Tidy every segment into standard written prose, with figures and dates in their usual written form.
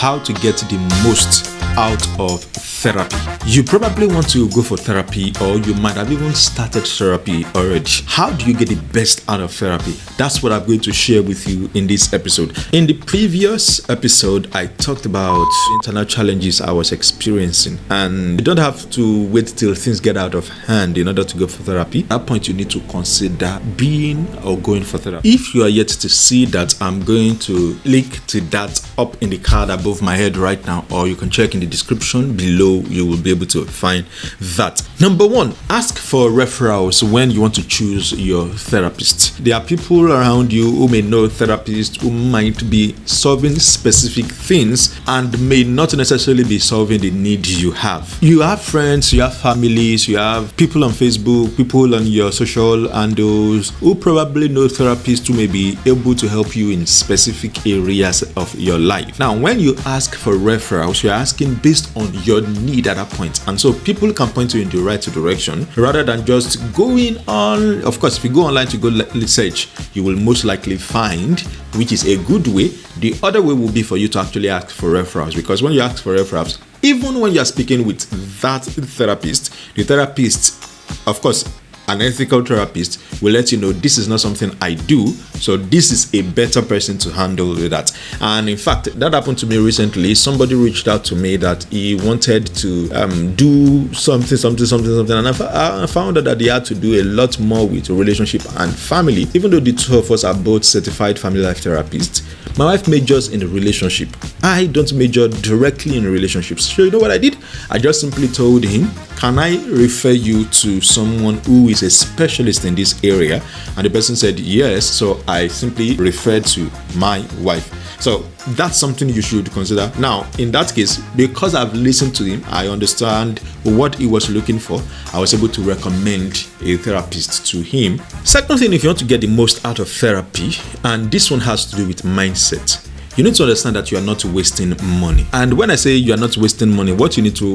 how to get the most out of therapy. You probably want to go for therapy, or you might have even started therapy already. How do you get the best out of therapy? That's what I'm going to share with you in this episode. In the previous episode, I talked about internal challenges I was experiencing, and you don't have to wait till things get out of hand in order to go for therapy. At that point, you need to consider being or going for therapy. If you are yet to see that, I'm going to link to that up in the card above my head right now, or you can check in the description below. You will be able to find that. Number one, ask for referrals when you want to choose your therapist. There are people around you who may know therapists who might be solving specific things and may not necessarily be solving the need you have. You have friends, you have families, you have people on Facebook, people on your social handles who probably know therapists who may be able to help you in specific areas of your life. Now, when you ask for referrals, you're asking based on your need at that point, and so people can point you in the right direction rather than just going on. Of course, if you go online to go research, you will most likely find, which is a good way. The other way will be for you to actually ask for referrals, because when you ask for referrals, even when you are speaking with that therapist, the therapist, of course, an ethical therapist, will let you know this is not something I do, so this is a better person to handle that. And in fact, that happened to me recently. Somebody reached out to me that he wanted to do something, and I found out that he had to do a lot more with relationship and family. Even though the two of us are both certified family life therapists, my wife majors in a relationship. I don't major directly in relationships. So you know what I did? I just simply told him, can I refer you to someone who is a specialist in this area? And the person said yes. So I simply referred to my wife. So that's something you should consider. Now, in that case, because I've listened to him, I understand what he was looking for, I was able to recommend a therapist to him. Second thing, if you want to get the most out of therapy, and this one has to do with mindset, you need to understand that you are not wasting money. And when I say you are not wasting money, what you need to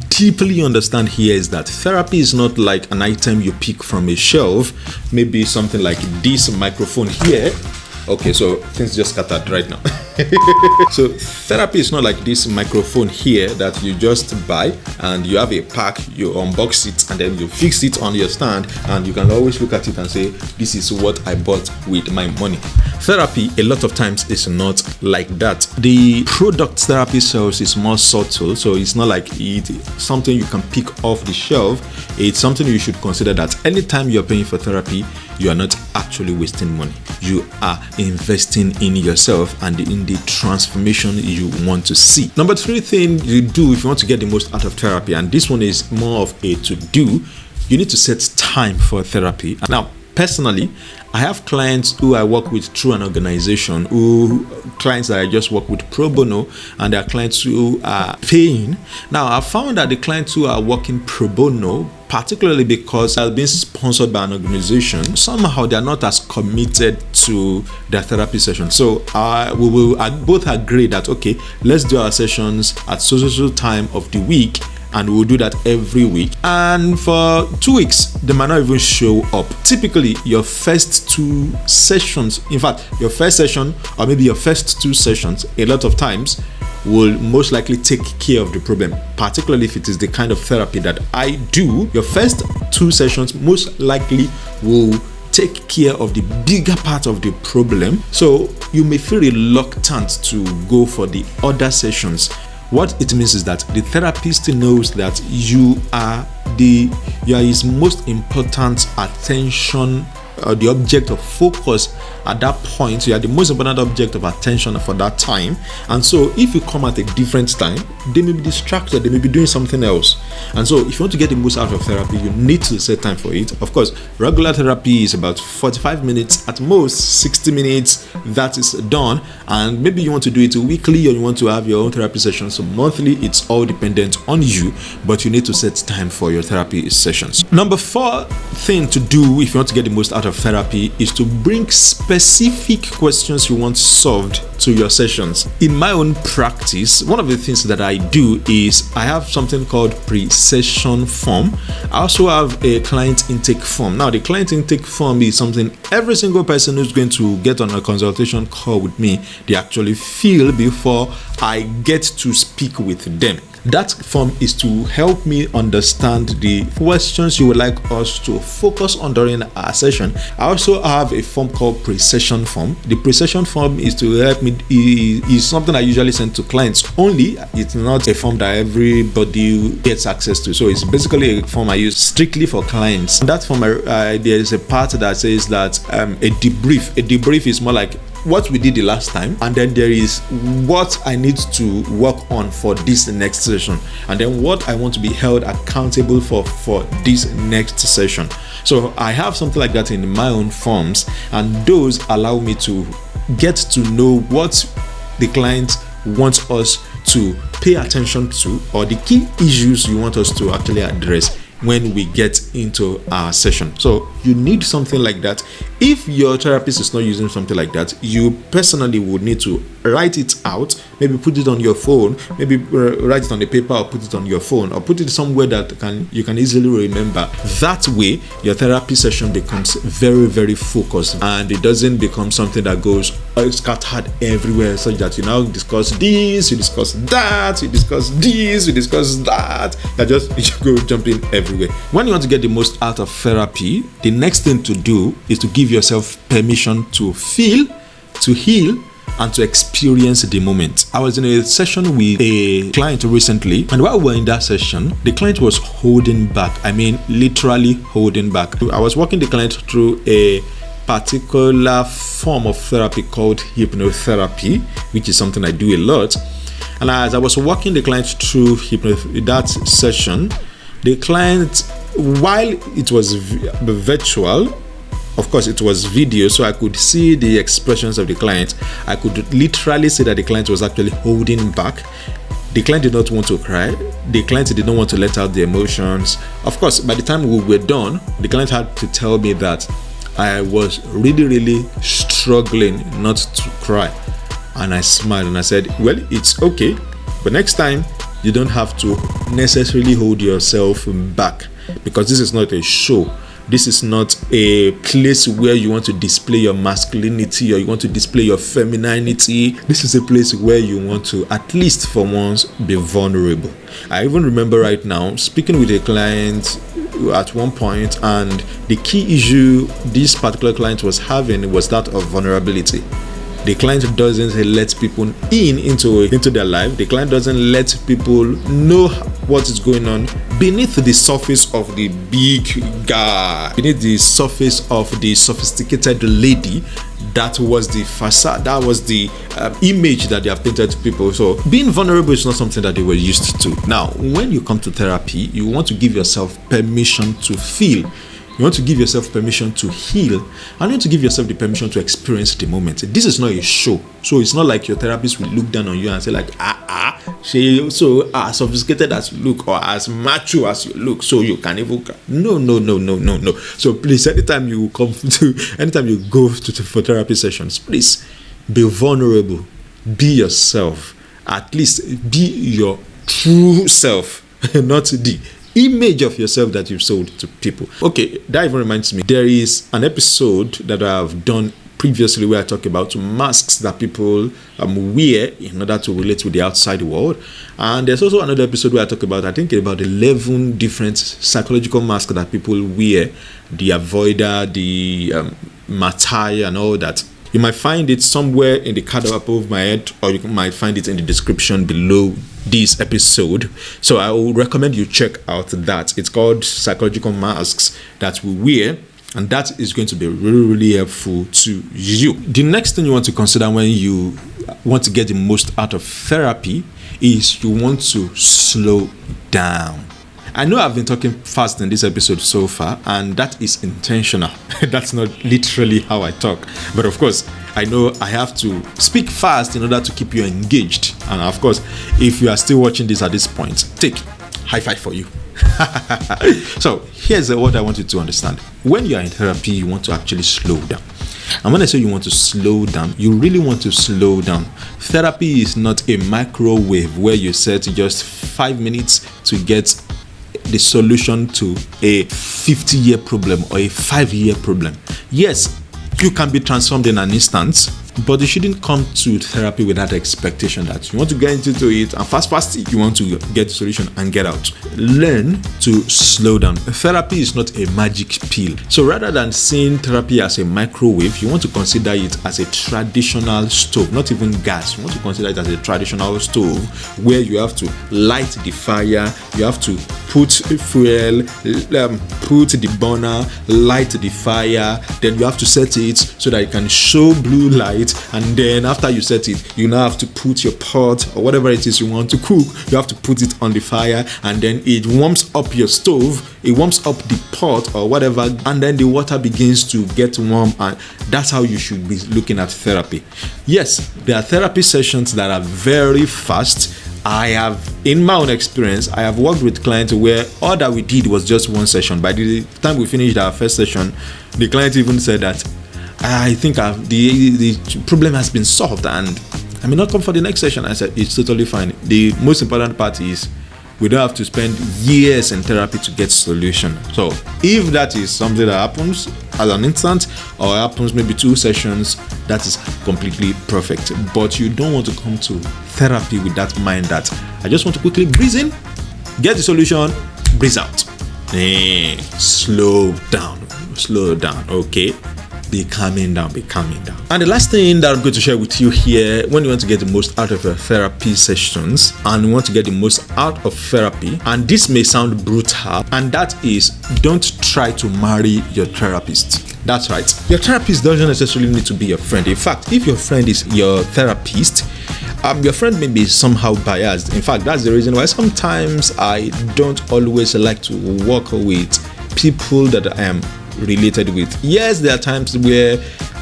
deeply understand here is that therapy is not like an item you pick from a shelf, maybe something like this microphone here. Okay, so things just scattered right now. So therapy is not like this microphone here that you just buy and you have a pack, you unbox it and then you fix it on your stand, and you can always look at it and say, this is what I bought with my money. Therapy, a lot of times, is not like that. The product therapy sells is more subtle, so it's not like something you can pick off the shelf. It's something you should consider that anytime you're paying for therapy, you are not actually wasting money. You are investing in yourself and in the transformation you want to see. Number 3 thing you do if you want to get the most out of therapy, and this one is more of a to-do, you need to set time for therapy. Now, personally, I have clients who I work with through an organization, clients that I just work with pro bono, and there are clients who are paying. Now, I found that the clients who are working pro bono, particularly because I've been sponsored by an organization, somehow they are not as committed to their therapy session. So we will both agree that, okay, let's do our sessions at so time of the week, and we'll do that every week. And for 2 weeks, they might not even show up. Typically, your first 2 sessions, in fact, your first session or maybe your first 2 sessions, a lot of times will most likely take care of the problem, particularly if it is the kind of therapy that I do. Your first 2 sessions most likely will take care of the bigger part of the problem. So you may feel reluctant to go for the other sessions. What it means is that the therapist knows that you are his most important attention, or the object of focus at that point. You are the most important object of attention for that time. And so if you come at a different time, they may be distracted, they may be doing something else. And so if you want to get the most out of therapy, you need to set time for it. Of course, regular therapy is about 45 minutes, at most 60 minutes, that is done. And maybe you want to do it weekly, or you want to have your own therapy session. So monthly, it's all dependent on you, but you need to set time for your therapy sessions. Number 4 thing to do if you want to get the most out out of therapy is to bring specific questions you want solved to your sessions. In my own practice, one of the things that I do is I have something called pre-session form. I also have a client intake form. Now, the client intake form is something every single person who's going to get on a consultation call with me, they actually fill before I get to speak with them. That form is to help me understand the questions you would like us to focus on during our session. I also have a form called pre-session form. The pre-session form is to help me, is something I usually send to clients only. It's not a form that everybody gets access to. So it's basically a form I use strictly for clients. In that form, there is a part that says that a debrief. A debrief is more like what we did the last time, and then there is what I need to work on for this next session, and then what I want to be held accountable for this next session. So I have something like that in my own forms, and those allow me to get to know what the client wants us to pay attention to, or the key issues you want us to actually address when we get into our session. So you need something like that. If your therapist is not using something like that, you personally would need to write it out, maybe put it on your phone, maybe write it on the paper, or put it on your phone, or put it somewhere that you can easily remember. That way your therapy session becomes very, very focused, and it doesn't become something that goes scattered everywhere, such that you now discuss this, you discuss that, you discuss this, you discuss that. You go jumping everywhere. When you want to get the most out of therapy, the next thing to do is to give yourself permission to feel, to heal, and to experience the moment. I was in a session with a client recently, and while we were in that session, the client was holding back. I mean, literally holding back. I was walking the client through a particular form of therapy called hypnotherapy, which is something I do a lot. And as I was walking the client through that session, the client, while it was virtual, of course it was video, so I could see the expressions of the client. I could literally see that the client was actually holding back. The client did not want to cry. The client did not want to let out the emotions. Of course, by the time we were done, the client had to tell me that I was really struggling not to cry. And I smiled and I said, well, it's okay, but next time you don't have to necessarily hold yourself back, because this is not a show. This is not a place where you want to display your masculinity or you want to display your femininity. This is a place where you want to, at least for once, be vulnerable. I even remember right now speaking with a client at one point, and the key issue this particular client was having was that of vulnerability. The client doesn't let people into their life. The client doesn't let people know what is going on beneath the surface of the big guy, beneath the surface of the sophisticated lady. That was the facade, that was the image that they have painted to people. So being vulnerable is not something that they were used to. Now, when you come to therapy, you want to give yourself permission to feel. You want to give yourself permission to heal, and you want to give yourself the permission to experience the moment. This is not a show, so it's not like your therapist will look down on you and say like, she so as sophisticated as you look, or as macho as you look, so you can even. No. So please, anytime you go for therapy sessions, please be vulnerable, be yourself. At least be your true self, not the image of yourself that you've sold to people. Okay, that even reminds me, there is an episode that I've done previously where I talk about masks that people wear in order to relate with the outside world. And there's also another episode where I talk about, I think about 11 different psychological masks that people wear, the avoider, the martyr, and all that. You might find it somewhere in the card above my head, or you might find it in the description below this episode. So I will recommend you check out that. It's called Psychological Masks That We Wear, and that is going to be really helpful to you. The next thing you want to consider when you want to get the most out of therapy is you want to slow down. I know I've been talking fast in this episode so far, and that is intentional. That's not literally how I talk. But of course, I know I have to speak fast in order to keep you engaged. And of course, if you are still watching this at this point, take High five for you. So here's what I want you to understand. When you are in therapy, you want to actually slow down. And when I say you want to slow down, you really want to slow down. Therapy is not a microwave where you set just 5 minutes to get the solution to a 50-year problem or a 5-year problem. Yes, you can be transformed in an instant, but you shouldn't come to therapy with that expectation that you want to get into it and fast you want to get the solution and get out. Learn to slow down. Therapy is not a magic pill. So rather than seeing therapy as a microwave, you want to consider it as a traditional stove, not even gas. You want to consider it as a traditional stove where you have to light the fire, you have to put fuel, put the burner, light the fire, then you have to set it so that it can show blue light, and then after you set it, you now have to put your pot or whatever it is you want to cook, you have to put it on the fire, and then it warms up your stove, it warms up the pot or whatever, and then the water begins to get warm, and that's how you should be looking at therapy. Yes, there are therapy sessions that are very fast. I have, in my own experience, I have worked with clients where all that we did was just one session. By the time we finished our first session, the client even said that, I think the problem has been solved and I may not come for the next session. I said, it's totally fine. The most important part is we don't have to spend years in therapy to get solution. So if that is something that happens at an instant or happens maybe 2 sessions, that is completely perfect. But you don't want to come to therapy with that mind that I just want to quickly breeze in, get the solution, breeze out. Slow down, okay? Be calming down. And the last thing that I'm going to share with you here, when you want to get the most out of your therapy sessions and you want to get the most out of therapy, and this may sound brutal, and that is, don't try to marry your therapist. That's right. Your therapist doesn't necessarily need to be your friend. In fact, if your friend is your therapist, your friend may be somehow biased. In fact, that's the reason why sometimes I don't always like to work with people that I am related with. Yes, there are times where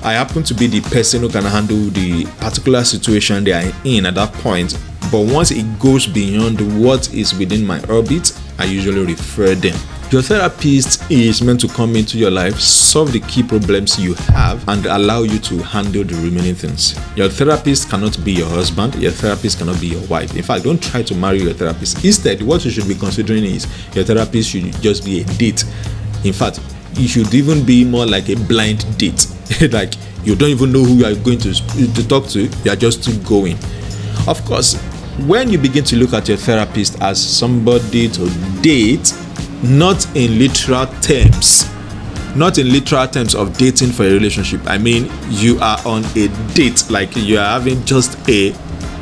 I happen to be the person who can handle the particular situation they are in at that point, but once it goes beyond what is within my orbit, I usually refer them. Your therapist is meant to come into your life, solve the key problems you have, and allow you to handle the remaining things. Your therapist cannot be your husband, your therapist cannot be your wife. In fact, don't try to marry your therapist. Instead, what you should be considering is your therapist should just be a date. In fact, it should even be more like a blind date. Like you don't even know who you are going to talk to, you are just going. Of course, when you begin to look at your therapist as somebody to date, not in literal terms of dating for a relationship. I mean, you are on a date, like you are having just a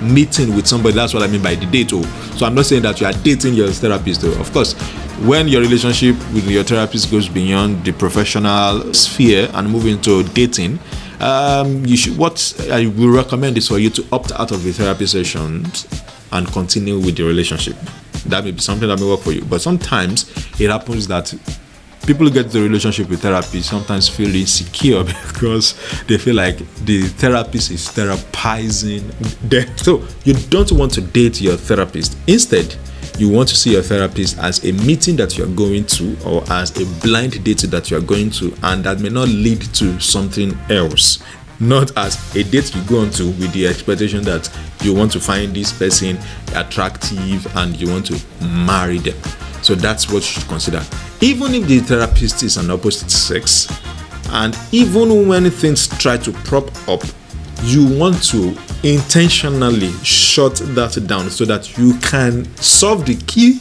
meeting with somebody. That's what I mean by the date. So I'm not saying that you are dating your therapist. Of course, when your relationship with your therapist goes beyond the professional sphere and move into dating, what I will recommend is for you to opt out of the therapy sessions and continue with the relationship. That may be something that may work for you. But sometimes it happens that people who get the relationship with therapy sometimes feel insecure because they feel like the therapist is therapizing them. So you don't want to date your therapist. Instead, you want to see your therapist as a meeting that you're going to, or as a blind date that you're going to, and that may not lead to something else. Not as a date you go on to with the expectation that you want to find this person attractive and you want to marry them. So that's what you should consider. Even if the therapist is an opposite sex, and even when things try to prop up, you want to intentionally shut that down so that you can solve the key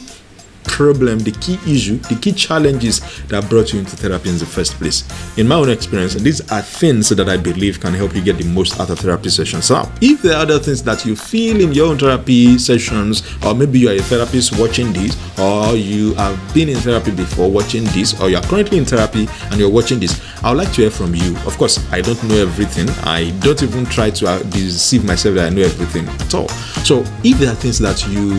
problem, the key issue, the key challenges that brought you into therapy in the first place. In my own experience, these are things that I believe can help you get the most out of therapy sessions. Now, if there are other things that you feel in your own therapy sessions, or maybe you are a therapist watching this, or you have been in therapy before watching this, or you are currently in therapy and you're watching this, I would like to hear from you. Of course, I don't know everything. I don't even try to deceive myself that I know everything at all. So if there are things that you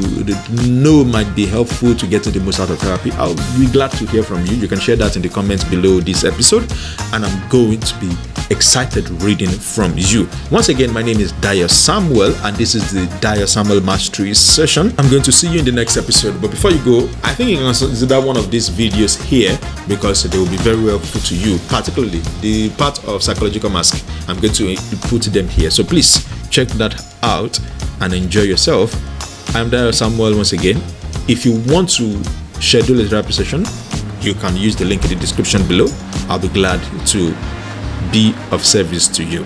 know might be helpful to get the most out of therapy, I'll be glad to hear from you. You can share that in the comments below this episode, and I'm going to be excited reading from you. Once again, my name is Dayo Samuel, and this is the Dayo Samuel Mastery session. I'm going to see you in the next episode, but before you go, I think you can consider one of these videos here because they will be very helpful to you, particularly the part of psychological mask. I'm going to put them here, so please check that out and enjoy yourself. I'm Dayo Samuel once again. If you want to schedule a therapy session, you can use the link in the description below. I'll be glad to be of service to you.